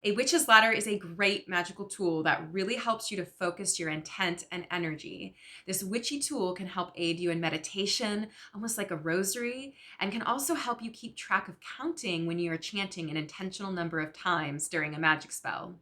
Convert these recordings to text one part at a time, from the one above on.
A witch's ladder is a great magical tool that really helps you to focus your intent and energy. This witchy tool can help aid you in meditation, almost like a rosary, and can also help you keep track of counting when you are chanting an intentional number of times during a magic spell.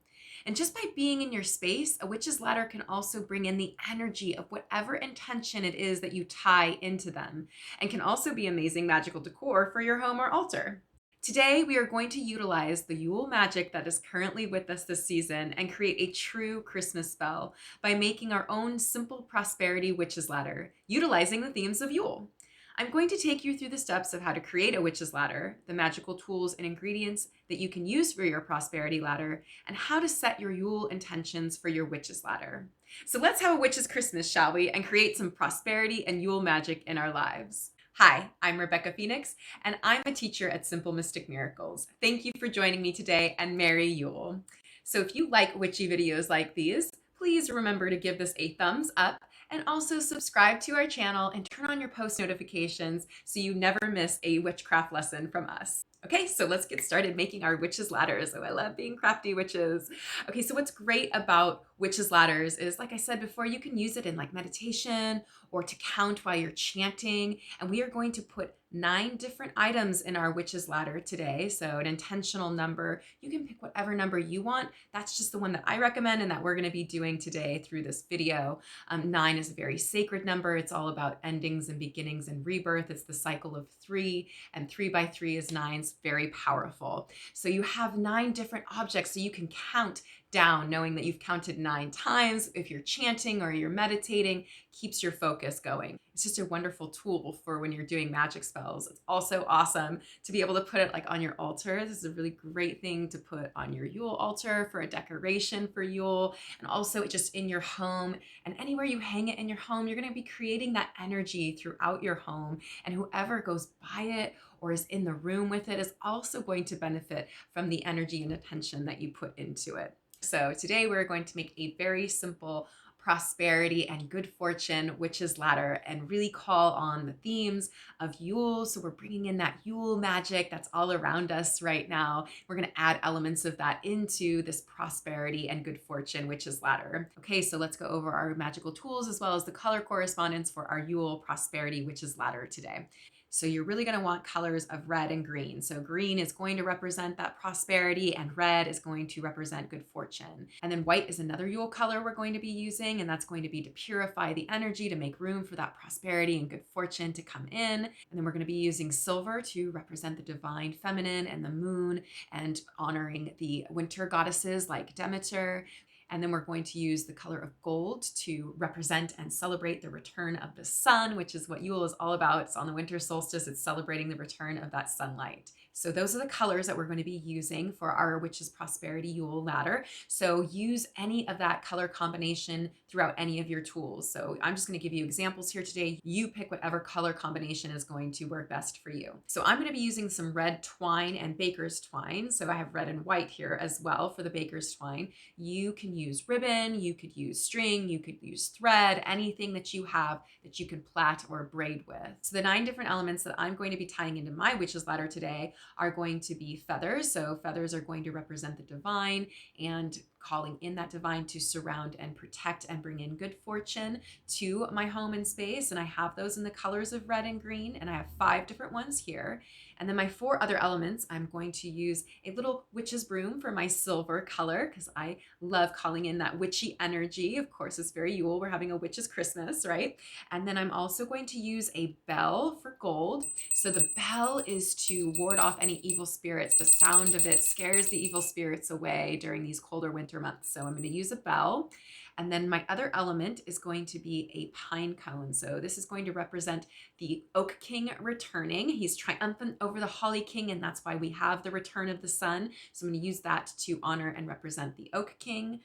And just by being in your space, a witch's ladder can also bring in the energy of whatever intention it is that you tie into them, and can also be amazing magical decor for your home or altar. Today, we are going to utilize the Yule magic that is currently with us this season and create a true Christmas spell by making our own simple prosperity witch's ladder, utilizing the themes of Yule. I'm going to take you through the steps of how to create a witch's ladder, the magical tools and ingredients that you can use for your prosperity ladder, and how to set your Yule intentions for your witch's ladder. So let's have a witch's Christmas, shall we, and create some prosperity and Yule magic in our lives. Hi, I'm Rebecca Phoenix, and I'm a teacher at Simple Mystic Miracles. Thank you for joining me today, and Merry Yule. So if you like witchy videos like these, please remember to give this a thumbs up and also subscribe to our channel and turn on your post notifications so you never miss a witchcraft lesson from us. Okay, so let's get started making our witches' ladders. Oh, I love being crafty witches. Okay, so what's great about witches' ladders is, like I said before, you can use it in like meditation or to count while you're chanting. And we are going to put 9 different items in our witch's ladder today. So an intentional number. You can pick whatever number you want. That's just the one that I recommend and that we're going to be doing today through this video. 9 is a very sacred number. It's all about endings and beginnings and rebirth. It's the cycle of 3, and 3 by 3 is 9. It's very powerful. So you have 9 different objects so you can count down, knowing that you've counted 9 times. If you're chanting or you're meditating, keeps your focus going. It's just a wonderful tool for when you're doing magic spells. It's also awesome to be able to put it like on your altar. This is a really great thing to put on your Yule altar for a decoration for Yule, and also just in your home and anywhere you hang it in your home. You're going to be creating that energy throughout your home, and whoever goes by it or is in the room with it is also going to benefit from the energy and attention that you put into it. So today we're going to make a very simple prosperity and good fortune witch's ladder and really call on the themes of Yule. So we're bringing in that Yule magic that's all around us right now. We're going to add elements of that into this prosperity and good fortune witch's ladder. Okay, so let's go over our magical tools as well as the color correspondence for our Yule prosperity witch's ladder today. So you're really going to want colors of red and green. So green is going to represent that prosperity and red is going to represent good fortune. And then white is another Yule color we're going to be using, and that's going to be to purify the energy, to make room for that prosperity and good fortune to come in. And then we're going to be using silver to represent the divine feminine and the moon, and honoring the winter goddesses like Demeter. And then we're going to use the color of gold to represent and celebrate the return of the sun, which is what Yule is all about. It's on the winter solstice. It's celebrating the return of that sunlight. So those are the colors that we're going to be using for our Witch's Prosperity Yule ladder. So use any of that color combination throughout any of your tools. So I'm just going to give you examples here today. You pick whatever color combination is going to work best for you. So I'm going to be using some red twine and baker's twine. So I have red and white here as well for the baker's twine. You can use ribbon, you could use string, you could use thread, anything that you have that you can plait or braid with. So the 9 different elements that I'm going to be tying into my witch's ladder today are going to be feathers. So feathers are going to represent the divine and calling in that divine to surround and protect and bring in good fortune to my home and space. And I have those in the colors of red and green, and I have 5 different ones here. And then my 4 other elements, I'm going to use a little witch's broom for my silver color because I love calling in that witchy energy. Of course, it's very Yule. We're having a witch's Christmas, right? And then I'm also going to use a bell for gold. So the bell is to ward off any evil spirits. The sound of it scares the evil spirits away during these colder winter months. So I'm going to use a bell. And then my other element is going to be a pine cone. So this is going to represent the Oak King returning. He's triumphant over the Holly King, and that's why we have the return of the sun. So I'm going to use that to honor and represent the Oak King.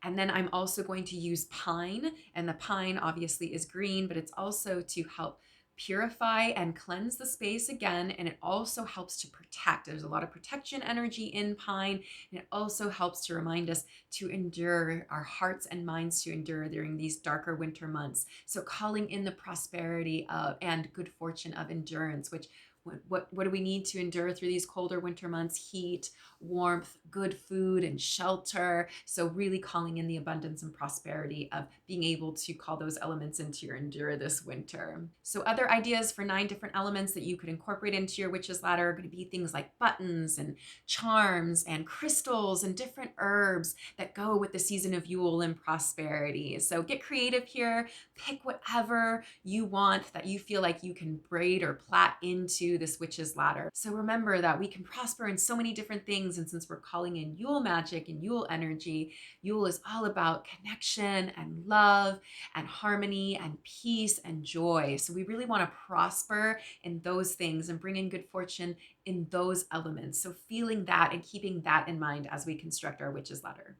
And then I'm also going to use pine, and the pine obviously is green, but it's also to help purify and cleanse the space again, and it also helps to protect. There's a lot of protection energy in pine, and it also helps to remind us to endure, our hearts and minds to endure during these darker winter months. So calling in the prosperity of and good fortune of endurance, which What do we need to endure through these colder winter months? Heat, warmth, good food, and shelter. So really calling in the abundance and prosperity of being able to call those elements into your endure this winter. So other ideas for 9 different elements that you could incorporate into your witch's ladder are going to be things like buttons and charms and crystals and different herbs that go with the season of Yule and prosperity. So get creative here, pick whatever you want that you feel like you can braid or plait into this witch's ladder. So remember that we can prosper in so many different things. And since we're calling in Yule magic and Yule energy, Yule is all about connection and love and harmony and peace and joy. So we really want to prosper in those things and bring in good fortune in those elements. So feeling that and keeping that in mind as we construct our witch's ladder.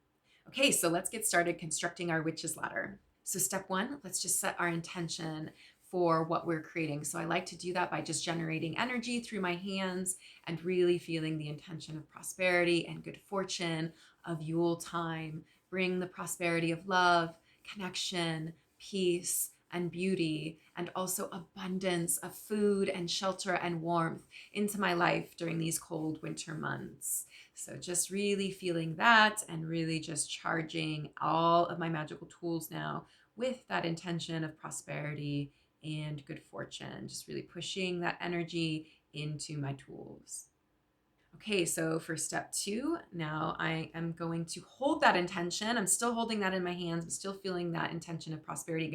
Okay, so let's get started constructing our witch's ladder. So step 1, let's just set our intention for what we're creating. So I like to do that by just generating energy through my hands and really feeling the intention of prosperity and good fortune, of Yule time. Bring the prosperity of love, connection, peace, and beauty, and also abundance of food and shelter and warmth into my life during these cold winter months. So just really feeling that and really just charging all of my magical tools now with that intention of prosperity and good fortune, just really pushing that energy into my tools. Okay, so for step 2, now I am going to hold that intention. I'm still holding that in my hands. I'm still feeling that intention of prosperity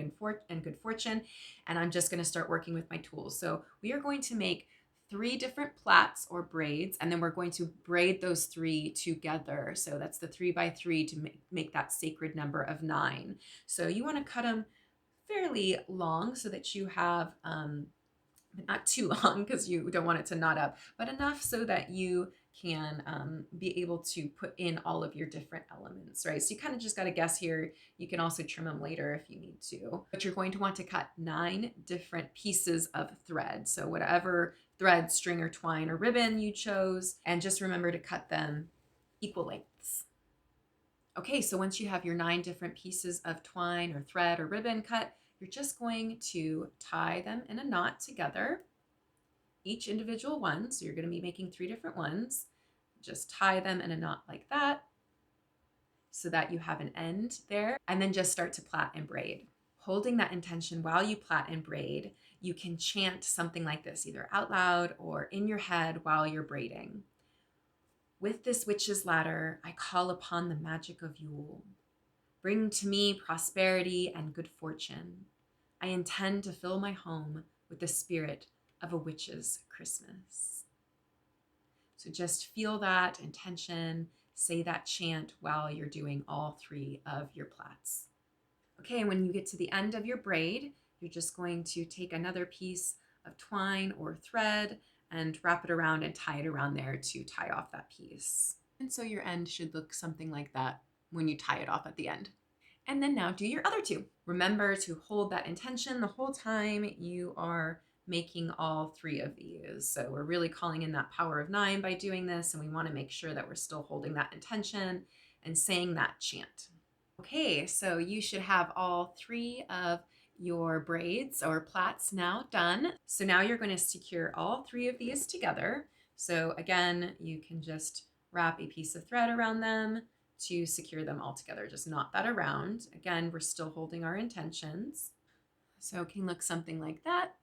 and good fortune. And I'm just going to start working with my tools. So we are going to make 3 different plaits or braids, and then we're going to braid those 3 together. So that's the 3 by 3 to make that sacred number of 9. So you want to cut them fairly long so that you have not too long because you don't want it to knot up, but enough so that you can be able to put in all of your different elements, right? So you kind of just got to guess here. You can also trim them later if you need to, but you're going to want to cut 9 different pieces of thread. So whatever thread, string, or twine or ribbon you chose, and just remember to cut them equal lengths. Okay, so once you have your 9 different pieces of twine or thread or ribbon cut, you're just going to tie them in a knot together, each individual one. So you're going to be making 3 different ones. Just tie them in a knot like that so that you have an end there, and then just start to plait and braid. Holding that intention while you plait and braid, you can chant something like this, either out loud or in your head while you're braiding. With this witch's ladder, I call upon the magic of Yule. Bring to me prosperity and good fortune. I intend to fill my home with the spirit of a witch's Christmas. So just feel that intention, say that chant while you're doing all 3 of your plaits. Okay, when you get to the end of your braid, you're just going to take another piece of twine or thread and wrap it around and tie it around there to tie off that piece. And so your end should look something like that when you tie it off at the end. And then now do your other 2. Remember to hold that intention the whole time you are making all 3 of these. So we're really calling in that power of 9 by doing this, and we want to make sure that we're still holding that intention and saying that chant. Okay, so you should have all 3 of your braids or plaits now done. So now you're going to secure all 3 of these together. So again, you can just wrap a piece of thread around them to secure them all together. Just knot that around. Again, we're still holding our intentions. So it can look something like that.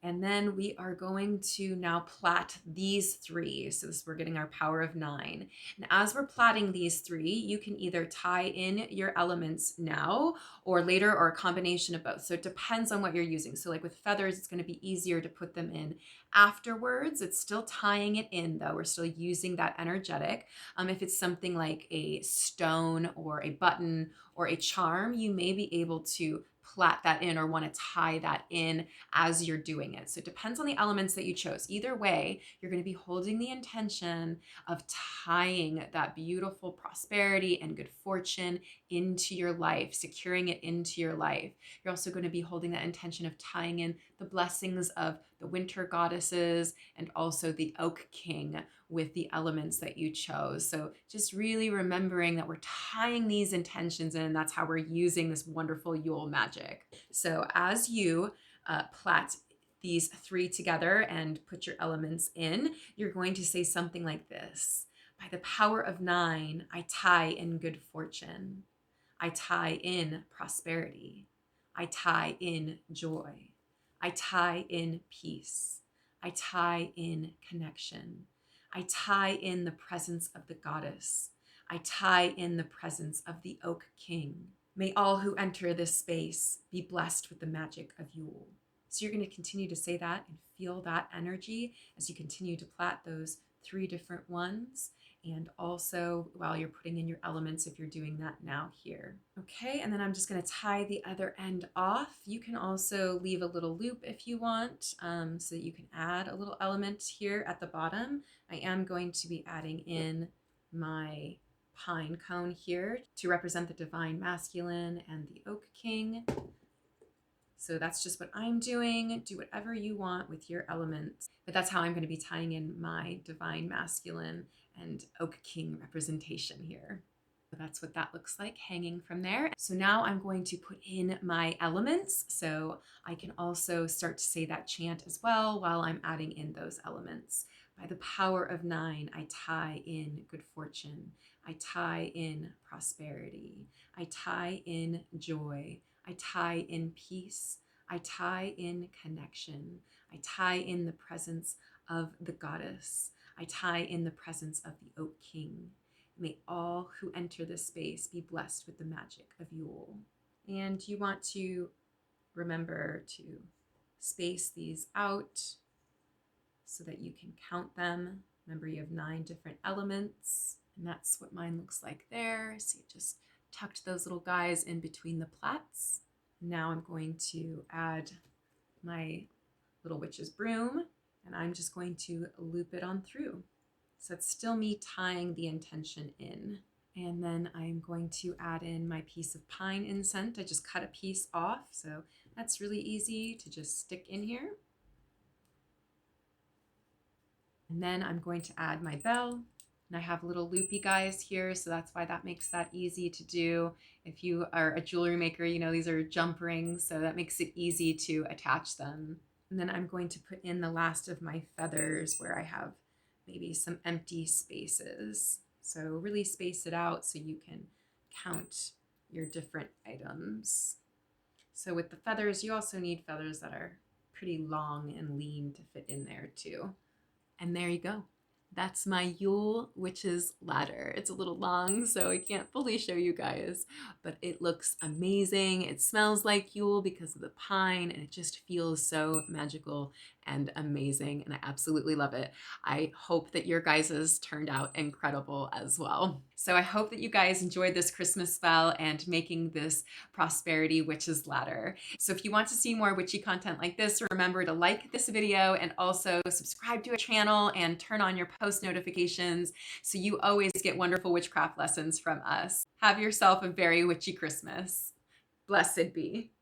And then we are going to now plait these 3. So we're getting our power of 9. And as we're plaiting these 3, you can either tie in your elements now or later, or a combination of both. So it depends on what you're using. So like with feathers, it's going to be easier to put them in afterwards. It's still tying it in though. We're still using that energetic. If it's something like a stone or a button or a charm, you may be able to plait that in or want to tie that in as you're doing it. So it depends on the elements that you chose. Either way, you're going to be holding the intention of tying that beautiful prosperity and good fortune into your life, securing it into your life. You're also going to be holding that intention of tying in the blessings of the winter goddesses and also the oak king with the elements that you chose. So just really remembering that we're tying these intentions in, and that's how we're using this wonderful Yule magic. So as you plait these three together and put your elements in, you're going to say something like this. By the power of 9, I tie in good fortune. I tie in prosperity. I tie in joy. I tie in peace. I tie in connection. I tie in the presence of the goddess. I tie in the presence of the Oak King. May all who enter this space be blessed with the magic of Yule. So you're going to continue to say that and feel that energy as you continue to plait those 3 different ones. And also while you're putting in your elements, if you're doing that now here. Okay, and then I'm just going to tie the other end off. You can also leave a little loop if you want, so that you can add a little element here at the bottom. I am going to be adding in my pine cone here to represent the divine masculine and the Oak King. So that's just what I'm doing. Do whatever you want with your elements. But that's how I'm going to be tying in my divine masculine and Oak King representation here. So that's what that looks like hanging from there. So now I'm going to put in my elements. So I can also start to say that chant as well while I'm adding in those elements. By the power of 9, I tie in good fortune. I tie in prosperity. I tie in joy. I tie in peace. I tie in connection. I tie in the presence of the goddess. I tie in the presence of the Oak King. May all who enter this space be blessed with the magic of Yule. And you want to remember to space these out so that you can count them. Remember, you have 9 different elements, and that's what mine looks like there. So you just tucked those little guys in between the plaits. Now I'm going to add my little witch's broom, and I'm just going to loop it on through. So it's still me tying the intention in. And then I'm going to add in my piece of pine incense. I just cut a piece off, so that's really easy to just stick in here. And then I'm going to add my bell. And I have little loopy guys here, so that's why that makes that easy to do. If you are a jewelry maker, you know these are jump rings, so that makes it easy to attach them. And then I'm going to put in the last of my feathers where I have maybe some empty spaces. So really space it out so you can count your different items. So with the feathers, you also need feathers that are pretty long and lean to fit in there too. And there you go. That's my Yule witch's ladder. It's a little long, so I can't fully show you guys, but it looks amazing. It smells like Yule because of the pine, and it just feels so magical and amazing, and I absolutely love it. I hope that your guys's turned out incredible as well. So I hope that you guys enjoyed this Christmas spell and making this prosperity witch's ladder. So if you want to see more witchy content like this, remember to like this video and also subscribe to our channel and turn on your post notifications so you always get wonderful witchcraft lessons from us. Have yourself a very witchy Christmas. Blessed be.